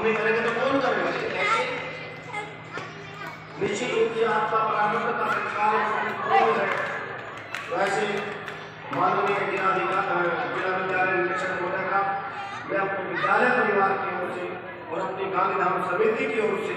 हम नहीं करेंगे तो कौन करेगा? कैसे? निश्चित रूप से आपका परामर्श का संस्कार है। वैसे माननीय जिला विद्यालय निरीक्षक महोदय का मैं अपने विद्यालय परिवार की ओर से और अपनी गांधीधाम समिति की ओर से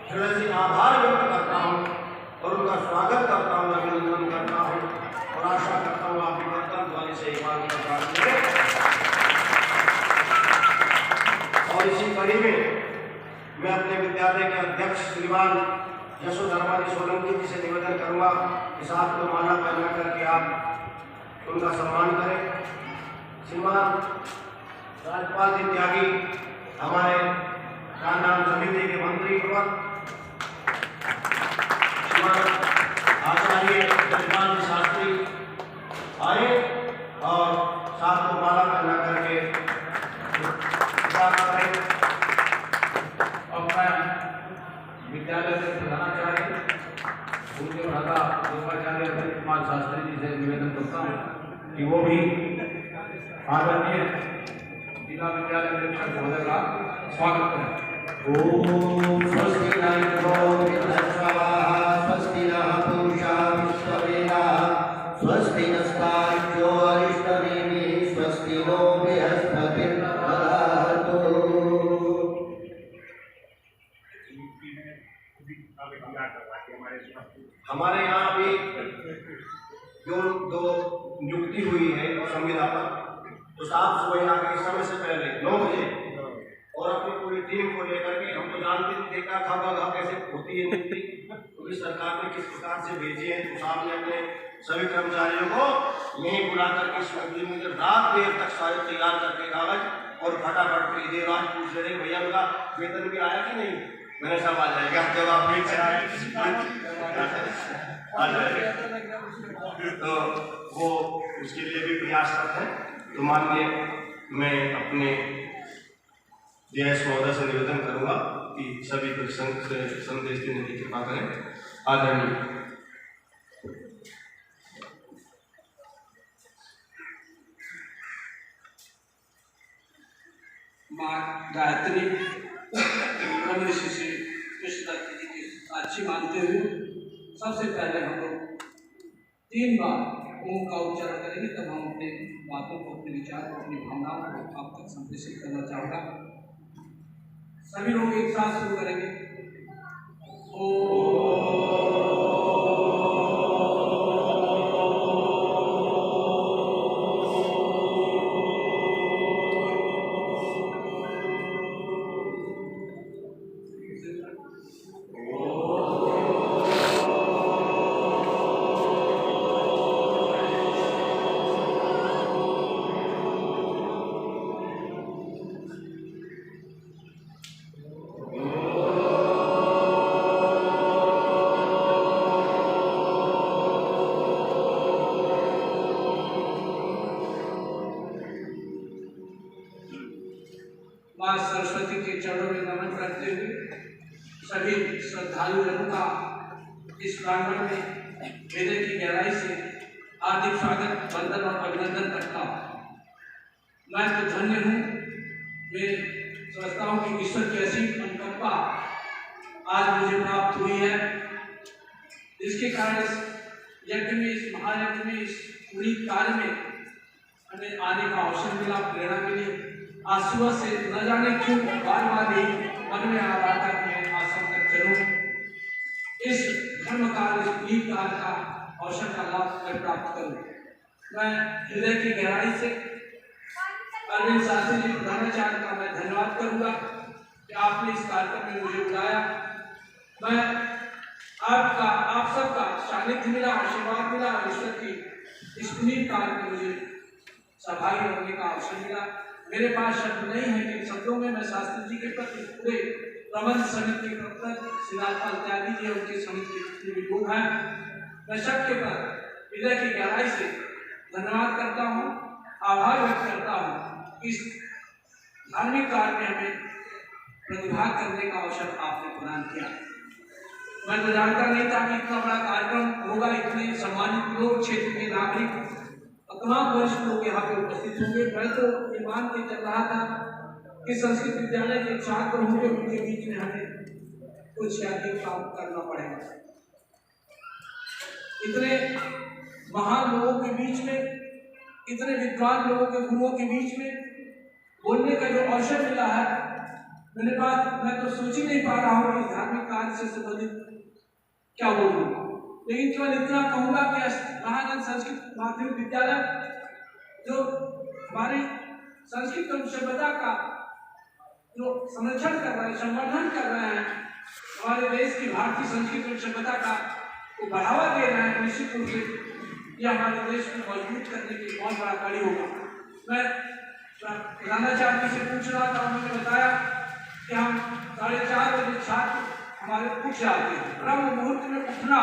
हृदय से आभार व्यक्त करता हूँ और उनका स्वागत करता हूँ, अभिनंदन करता हूँ और आशा करता हूँ आपकी कर्तव्य वाली से ईमान का प्राप्त करें। और इसी कड़ी में मैं अपने विद्यालय के अध्यक्ष श्रीमान यशोधर्मा जी सोलंकी जी से निवेदन करूंगा कि साथ में माला पहना करके आप उनका सम्मान करें। श्रीमान राजपाल जी त्यागी हमारे गांधीधाम समिति के मंत्री प्रवक्ता, श्रीमान आचार्य जगपाल जी शास्त्री आए और साथ में माला पहना करके करें। और मैं विद्यालय के प्रधानाचार्य उनके भ्राता योगाचार्य अरविंद कुमार शास्त्री जी से निवेदन करता हूँ कि वो भी आदरणीय जिला विद्यालय निरीक्षक महोदय का स्वागत करें। ओम स्वस्ति न इंद्रो वृद्धश्रवाः स्वस्ति नः पूषा विश्ववेदाः स्वस्ति नस्तार्क्ष्यो अरिष्टनेमिः स्वस्ति नो बृहस्पतिर्दधातु। हमारे यहाँ भी जो दो नियुक्ति हुई है संविदा पर, तो साफ सुबह आगे समय से पहले 9 बजे और अपनी पूरी टीम को लेकर के, हम तो जानते थे देखा था कैसे होती है नियुक्ति, तो इस सरकार ने किस प्रकार से भेजी है। तो साहब ने अपने सभी कर्मचारियों को यहीं बुला करके मुझे रात देर तक सारे तैयार करके कागज और फटाफट भेज दे। आज पूछ रहे भैया उनका वेतन भी आया कि नहीं? मैंने सब आ जाएगा जब आप फिर से आ जाएगा, तो वो उसके लिए भी प्रयासरत है। तो माननीय मैं अपने जयेश महोदय से निवेदन करूंगा कि सभी को संदेश देने की कृपा करें। आदरणीय माँ गायत्री ब्रह्म ऋषि कृष्णदत्त जी की साक्षी मानते हुए सबसे पहले हम लोग 3 बार ओम का उच्चारण करेंगे, तब हम अपने बातों को, अपने विचार को, अपनी भावनाओं को आप तक संप्रेषित करना चाहूँगा। सभी लोग एक साथ शुरू करेंगे। माँ सरस्वती के चरणों में नमन करते हुए सभी श्रद्धालुओं का इस प्रांगण में हृदय की गहराई से हार्दिक स्वागत, वंदन और अभिनंदन करता हूँ। मैं तो धन्य हूँ, मैं समझता हूँ कि ईश्वर की असीम अनुकंपा आज मुझे प्राप्त हुई है, जिसके कारण इस यज्ञ में, इस महायज्ञ में, इस पुनीत काल में हमें आने का अवसर मिला, प्रेरणा मिली। आज सुबह से न जाने क्यों बार बार ही मन में आ रहा था कि मैं आश्रम तक चलूं, इस धर्म काल, इस पुनीत काल का अवसर का लाभ मैं प्राप्त करूं। मैं हृदय की गहराई से अरविंद शास्त्री जी प्रधानाचार्य का मैं धन्यवाद करूंगा कि आपने इस कार्यक्रम में मुझे बुलाया। मैं आपका, आप सबका सानिध्य मिला, आशीर्वाद मिला और ईश्वर की इस पुनीत काल में मुझे सहभागी होने का अवसर मिला। मेरे पास शब्द नहीं है कि शब्दों में मैं शास्त्री जी के प्रति, पूरे प्रबंध समिति के प्रति, श्री राजपाल त्यागी जी और उनकी समिति के जितने भी लोग हैं, मैं सबके पर हृदय की गहराई से धन्यवाद करता हूँ, आभार व्यक्त करता हूँ। इस धार्मिक कार्य में हमें प्रतिभाग करने का अवसर आपने प्रदान किया। मैं तो जानता नहीं था कि इतना बड़ा कार्यक्रम होगा, इतने सम्मानित लोग, क्षेत्र के नागरिक, तमाम वरिष्ठ लोग यहाँ पे उपस्थित होंगे। मैं तो ये मान के चल रहा था कि संस्कृत विद्यालय के छात्र होंगे, उनके बीच में हमें कुछ अधिक काम करना पड़ेगा। इतने महान लोगों के बीच में, इतने विद्वान लोगों के गुरुओं के बीच में बोलने का जो अवसर मिला है, मैं तो सोच ही नहीं पा रहा हूँ कि धार्मिक कार्य से संबंधित क्या बोलूँ। लेकिन केवल इतना कहूँगा कि महानंद संस्कृत माध्यमिक विद्यालय जो हमारी संस्कृत एवं सभ्यता का जो संरक्षण कर रहे हैं, संवर्धन कर रहे हैं, हमारे देश की भारतीय संस्कृति और सभ्यता का को बढ़ावा दे रहे हैं, निश्चित रूप से यह हमारे देश को मजबूत करने के बहुत बड़ा कार्य होगा। मैं प्रधानाचार्य से पूछ रहा था, उन्होंने बताया कि हम 4:30 बजे छात्र हमारे उठ जाते हैं। ब्रह्म मुहूर्त में उठना,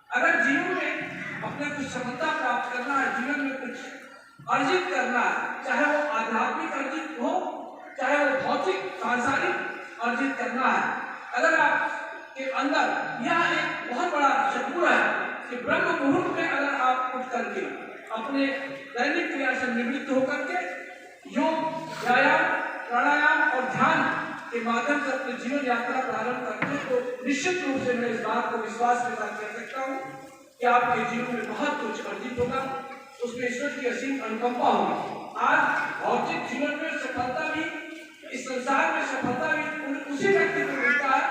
अगर जीवन में अपने कुछ सफलता प्राप्त करना है, जीवन में कुछ अर्जित करना है, चाहे वो आध्यात्मिक अर्जित हो, चाहे वो भौतिक सांसारिक अर्जित करना है, अगर आपके अंदर यह एक बहुत बड़ा शत्रुर है कि ब्रह्म मुहूर्त में अगर आप उठ करके अपने दैनिक क्रिया से निवृत्त होकर के योग, व्यायाम, प्राणायाम और ध्यान के माध्यम से अपने जीवन यात्रा प्रारंभ करते हैं, तो निश्चित रूप से मैं इस बात को विश्वास के साथ कह सकता हूँ कि आपके जीवन में बहुत कुछ अर्जित होगा, उसमें ईश्वर की असीम अनुकंपा होगी। आज भौतिक जीवन में सफलता भी, इस संसार में सफलता भी उसी व्यक्ति को मिलता है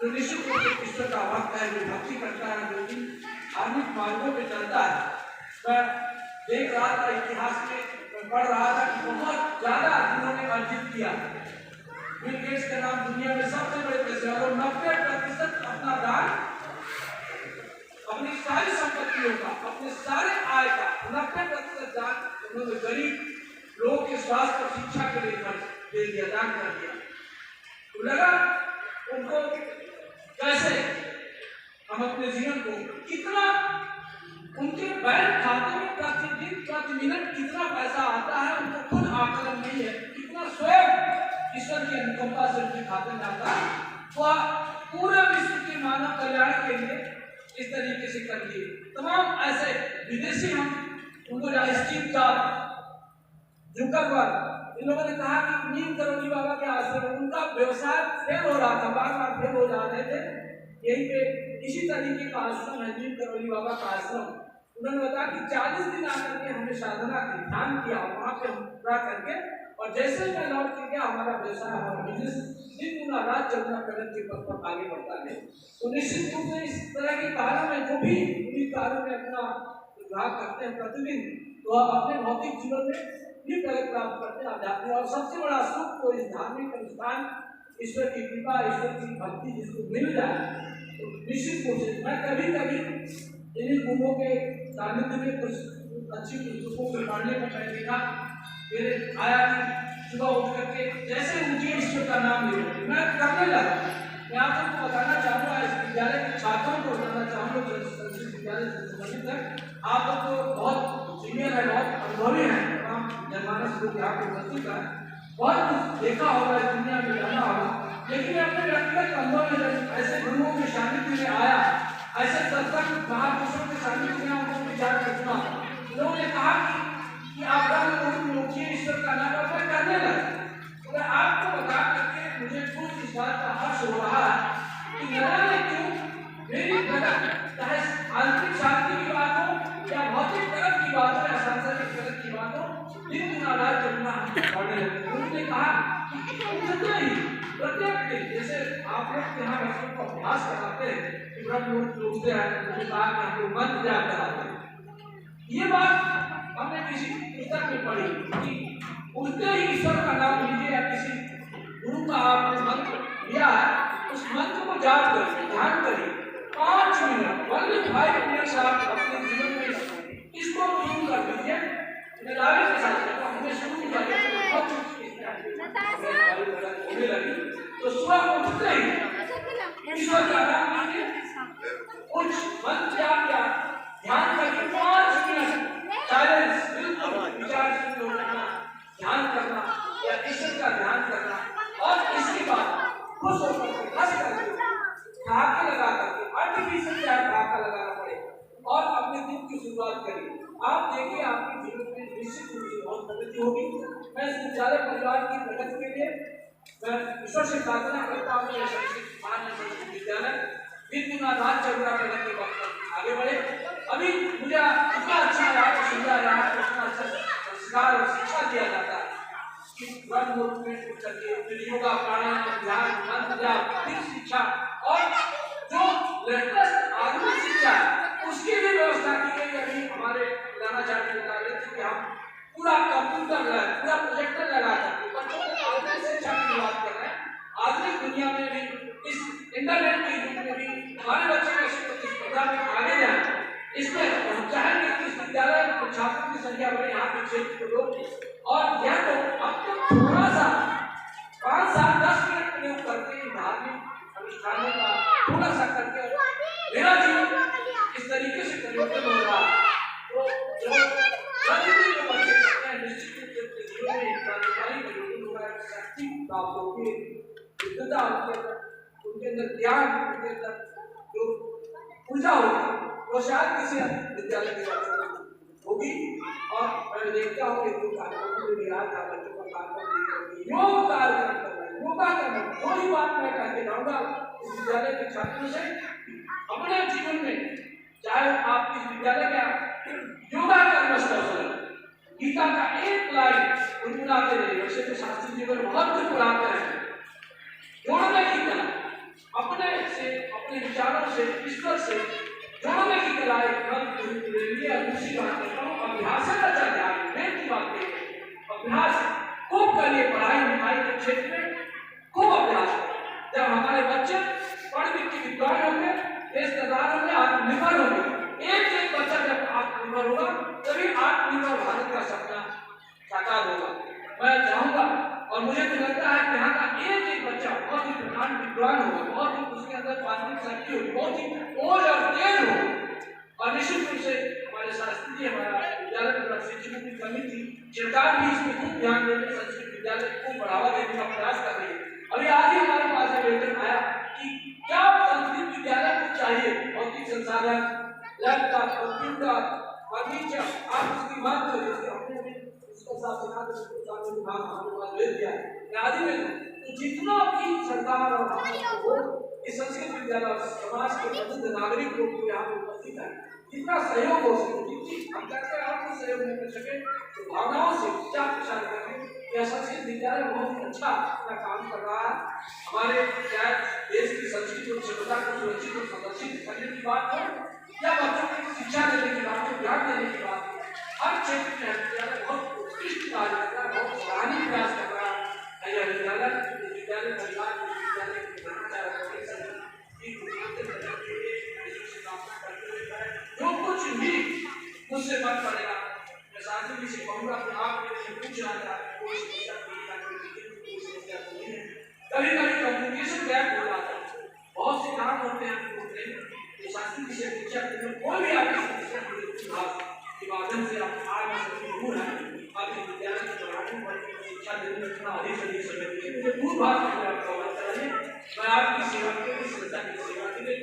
जो निश्चित रूप से ईश्वर का भक्त है, जो भक्ति करता है, जो धार्मिक मार्गों पर चलता है। मैं देख रहा था इतिहास में, मैं पढ़ रहा था कि बहुत ज्यादा जिन्होंने अर्जित किया। बिल गेट्स का नाम दुनिया में सबसे बड़े पैसे, और 90% अपना दान, अपनी सारी संपत्तियों का, अपने सारे आय का 90% दान उन्होंने गरीब लोगों के स्वास्थ्य और शिक्षा के लिए दे दिया, दान कर दिया। तो लगा उनको कैसे हम अपने जीवन को कितना, उनके बैंक खाते में प्रतिदिन प्रति मिनट कितना पैसा आता है उनको खुद आकलन नहीं है, कितना स्वयं ईश्वर की अनुकंपा से उनके खाते में आता है, वह पूरे विश्व के मानव कल्याण के लिए इस तरीके से कर दिए। तमाम ऐसे विदेशी हम उनको स्टीव जॉब्स, जुकरबर्ग, इन लोगों ने कहा कि नीम करोली बाबा के आश्रम, उनका व्यवसाय फेल हो रहा था, बार फेल हो जा रहे थे, यहीं पे इसी तरीके का आश्रम है नीम करोली बाबा का आश्रम। उन्होंने बताया कि 40 दिन आकर के हमने साधना की, ध्यान किया वहां पे पूरा करके, और जैसे मैं लौट के गया हमारा व्यवसाय, हमारा बिजनेस दिन गुना रात चलना, प्रगति के पथ पर आगे बढ़ता है। तो निश्चित रूप से इस तरह के कार्यों में जो भी उन्हीं कार्यों में अपना विभाग करते हैं प्रतिदिन, तो आप अपने भौतिक जीवन में भी प्रगति प्राप्त करते हैं, आध्यात्मिक। और सबसे बड़ा सुख तो इस धार्मिक अनुष्ठान, ईश्वर की कृपा, ईश्वर की भक्ति जिसको मिल जाए, तो निश्चित रूप से मैं कभी इन गुरुओं के सानिध्य में कुछ अच्छी पुस्तकों को पढ़ने को मैं देखा, फिर आया कि सुबह उठ करके जैसे मुझे ईश्वर का नाम ले मैं करने लगा। मैं आप सबको बताना चाहूँगा, इस विद्यालय के छात्रों को बताना चाहूँगा जो संस्कृत विद्यालय से संबंधित है, आप लोग तो बहुत सीनियर है, बहुत अनुभवी है, तमाम जनमानस लोग यहाँ पे उपस्थित है, बहुत कुछ देखा होगा, इस दुनिया में जाना होगा, लेकिन अपने व्यक्तिगत अनुभव में ऐसे गुरुओं के सानिध्य में आया, ऐसे सत्संग महापुरुषों के सानिध्य में उनको विचार करना, लोगों ने कहा कि आप ब्रह्म मुखी ईश्वर का नाम अपने करने लगे। तो मैं आपको बता करके मुझे खुद इस बात का हर्ष हो रहा है कि न जाने क्यों मेरी प्रगति, चाहे आंतरिक शांति की बात हो या भौतिक प्रगति की बात हो या सांसारिक प्रगति की बात हो, दिन गुना रात चलना बढ़ने लगे। उन्होंने कहा उठते ही प्रत्येक दिन, जैसे आप लोग यहाँ बच्चों को अभ्यास कराते हैं कि ब्रह्म मुहूर्त उठते हैं, उनके बाद में आपको मंत्र याद कराते हैं। ये बात हमने किसी पुस्तक में पढ़ी कि उठते ही ईश्वर का नाम लीजिए, या किसी गुरु का आपने मंत्र लिया है, उस मंत्र को याद करिए, ध्यान करिए, 5 मिनट, 5 मिनट आप अपने जीवन में इसको शुरू कर दीजिए। मैं दावे के साथ कहता हूं, हमने शुरू किया होने लगी, तो सुबह उठते ही ईश्वर का नाम लीजिए, कुछ मंत्र याद किया, ध्यान करिए, 5 मिनट साइलेंस, बिल्कुल विचार से ध्यान करना या ईश्वर का ध्यान करना, और इसके बाद खुश होकर हंस करके ठहाके लगा करके, आर्टिफिशियल ठहाका लगाना पड़े, और अपने दिन की शुरुआत करिए। आप देखिए आपके जीवन में निश्चित रूप से बहुत प्रगति होगी। मैं इस विद्यालय परिवार की प्रगति के लिए मैं ईश्वर से प्रार्थना करता हूँ यह संस्कृत मान्य संस्कृत विद्यालय दिन गुनाधार चर्चा करने के वक्त आगे बढ़े। अभी मुझे इतना अच्छा याद सुविधा याद इतना अच्छा संस्कार और शिक्षा दिया जाता है कि वन मुक्त में उठ करके फिर योगा प्राणायाम ध्यान मंत्र जाप फिर शिक्षा और जो लेटेस्ट आधुनिक शिक्षा है उसकी भी व्यवस्था की गई। अभी हमारे प्रधानाचार्य बता रहे थे कि हम पूरा कंप्यूटर पूरा प्रोजेक्टर लगा करके बच्चों को आधुनिक शिक्षा की बात कर रहे हैं। आधुनिक दुनिया में भी इस इंटरनेट के युग में भी हमारे बच्चे कैसे प्रतिस्पर्धा में आगे जाए इसमें हम चाहेंगे कि इस विद्यालय में छात्रों की संख्या बढ़े, यहाँ के क्षेत्र के लोग और यह लोग अब तक थोड़ा सा 5 साल 10 मिनट प्रयोग करके धार्मिक अनुष्ठानों का थोड़ा सा करके मेरा जीवन इस तरीके से परिवर्तन हो रहा है। तो जो बच्चे करते हैं निश्चित रूप से अपने जीवन में क्रांतिकारी परिवर्तन होगा, शक्ति प्राप्त होगी, विद्वता उनके अंदर ज्ञान उनके अंदर जो ऊर्जा होगी वो शायद किसी विद्यालय के बच्चों होगी। और मैं देखता हूँ एक कार्यक्रम में रहा था बच्चों का कार्यक्रम योग कार्यक्रम करना योगा करना वही बात मैं कहते रहूँगा इस विद्यालय के छात्रों से अपने जीवन में चाहे आप इस विद्यालय में योगा करना स्तर गीता का एक लाइन गुनगुनाते रहे। वैसे तो शास्त्री जी में बहुत कुछ पढ़ाते हैं, जोड़ने की कला अपने से अपने विचारों से ईश्वर से जोड़ने की कला दूसरी बात करता हूँ अभ्यास अच्छा ध्यान मेन की बात अभ्यास खूब करिए। पढ़ाई लिखाई के क्षेत्र में खूब अभ्यास जब हमारे बच्चे पढ़ लिख के विद्वान होंगे देशदार होंगे आत्मनिर्भर होंगे। एक बच्चा जब आत्मनिर्भर होगा तभी आत्मनिर्भर भारत का सपना साकार होगा। मैं चाहूंगा और मुझे तो लगता है कि यहाँ का एक बच्चा बहुत ही प्रधान विद्वान होगा, बहुत ही उसके अंदर मानसिक शक्ति होगी, बहुत ही ओज और तेज होगी। और निश्चित रूप से हमारे शास्त्री जी हमारा विद्यालय में शिक्षकों की कमी थी, सरकार भी इसमें खूब ध्यान देकर संस्कृत विद्यालय को बढ़ावा देने का प्रयास कर रही है। अभी आज ही हमारे पास आवेदन आया कि क्या संस्कृत विद्यालय को चाहिए भौतिक संसाधन लैपटॉप कंप्यूटर फर्नीचर आप उसकी बात करिए हमने उसका साथ भेज दिया आदि में तो जितना भी सरकार और इस संस्कृत विद्यालय समाज के प्रबुद्ध नागरिक को यहाँ पर उपस्थित है जितना सहयोग हो सके जितनी हम करते हैं आपको सहयोग नहीं कर सके तो भावनाओं से विचार प्रसार करके यह संस्कृत विद्यालय बहुत ही अच्छा अपना काम कर रहा है। हमारे क्या देश की संस्कृति और सभ्यता को सुरक्षित और संरक्षित करने की बात हो या बच्चों को शिक्षा देने की बात हो ज्ञान देने की बात हो हर क्षेत्र में विद्यालय बहुत उत्कृष्ट कार्य कर रहा है, बहुत सराहनीय प्रयास कर रहा है। यह विद्यालय विद्यालय परिवार विद्यालय जो कुछ भी मुझसे मत पड़ेगा मैं शास्त्री जी से कहूँगा कि आप मेरे पूछ रहा था कोई समस्या कभी कभी कम्युनिकेशन गैप हो जाता है, बहुत से काम होते हैं तो शास्त्री जी से पूछा कोई भी आपकी समस्या के माध्यम से आप आज दूर है आपके विद्यालय के दौरान शिक्षा देने में इतना अधिक समय मुझे दूर भाग चाहिए मैं आपकी सेवा के लिए श्रद्धा की सेवा के लिए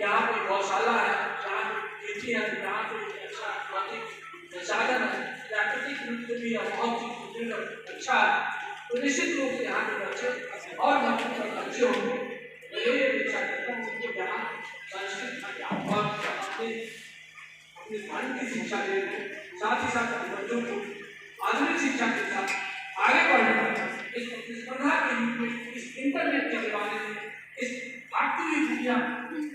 यहाँ पे गौशाला है जहाँ खेती है जहाँ पे अच्छा संसाधन है प्राकृतिक रूप से भी बहुत ही अच्छा है तो निश्चित रूप से यहाँ के बच्चे और बच्चे होंगे ये इच्छा करता हूँ उनको यहाँ संस्कृत और अपने धर्म की शिक्षा ले साथ ही साथ बच्चों को आधुनिक शिक्षा के साथ आगे बढ़ना इस प्रतिस्पर्धा के युग में इस इंटरनेट के जमाने में इस आखिरी दुनिया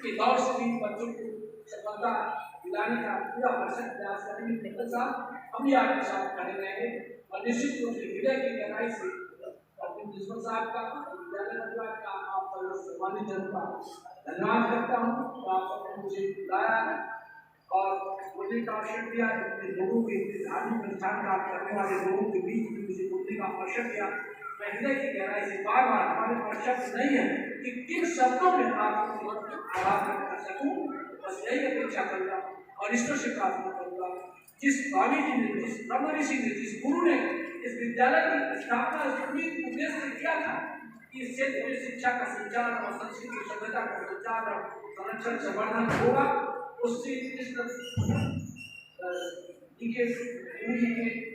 के दौर से भी बच्चों को सफलता दिलाने का पूरा भरसक प्रयास करेंगे। हम भी आपके साथ खड़े रहेंगे और निश्चित रूप से हृदय की गहराई से डॉक्टर साहब का विद्यालय परिवार का आपका सम्मानित जन का धन्यवाद करता हूँ। आपने मुझे बुलाया और मुझे का अवसर दिया अपने लोगों के धार्मिक अनुष्ठान का करने वाले लोगों के बीच में मुझे बोलने का अवसर दिया। मैं हृदय की गहराई से बार बार हमारे पास शब्द नहीं है कि किन शब्दों में आपको आभार व्यक्त कर सकूं, बस यही अपेक्षा करूंगा और ईश्वर से प्रार्थना करूंगा जिस स्वामी जी ने जिस ब्रह्म ऋषि ने जिस गुरु ने इस विद्यालय की स्थापना उद्देश्य से किया था कि इस क्षेत्र में शिक्षा का संचार और संस्कृत सभ्यता का संचार और संरक्षण संवर्धन होगा, उससे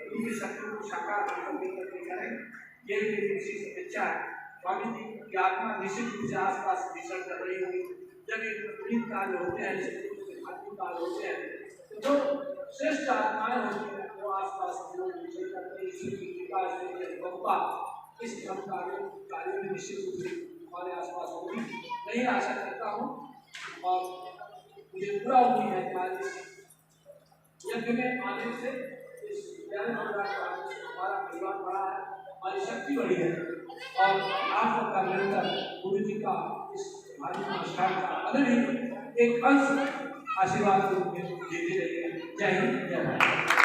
उनकी शक्तियों को साकार करने करें। ये विशेष इच्छा है। स्वामी जी की आत्मा निश्चित रूप से आसपास विचरण कर रही होगी। जब ये पीड़ित काल होते हैं, काल होते हैं, तो जो श्रेष्ठ आत्माएं होती हैं वो आसपास लोग विचरण करते हैं। ईश्वर की कृपा से बप्पा इस धर्म कार्य में निश्चित रूप से हमारे आसपास होगी। मैं ये आशा करता हूँ और मुझे पूरा उम्मीद है कि आज यज्ञ में आने से इस ज्ञान भंडार को आने से हमारा परिवार बढ़ा है, हमारी शक्ति बढ़ी है और आप सबका निरंतर गुरु जी का इस धार्मिक अनुष्ठान का अदर ही एक अंश आशीर्वाद के रूप में देते रहिए। जय हिंद, जय भारत।